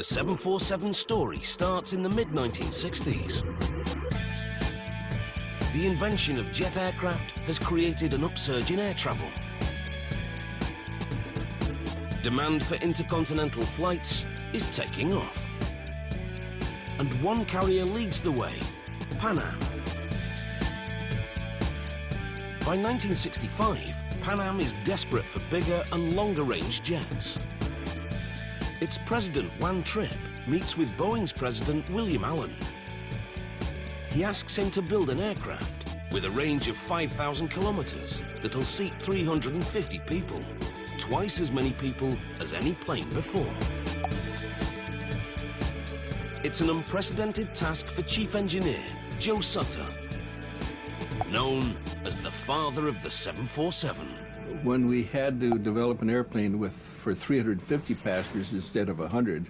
The 747 story starts in the mid-1960s. The invention of jet aircraft has created an upsurge in air travel. Demand for intercontinental flights is taking off. And one carrier leads the way, Pan Am. By 1965, Pan Am is desperate for bigger and longer-range jets. Its president, Juan Trippe, meets with Boeing's president, William Allen. He asks him to build an aircraft with a range of 5,000 kilometers that'll seat 350 people, twice as many people as any plane before. It's an unprecedented task for Chief Engineer Joe Sutter, known as the father of the 747. When we had to develop an airplane for 350 passengers instead of 100,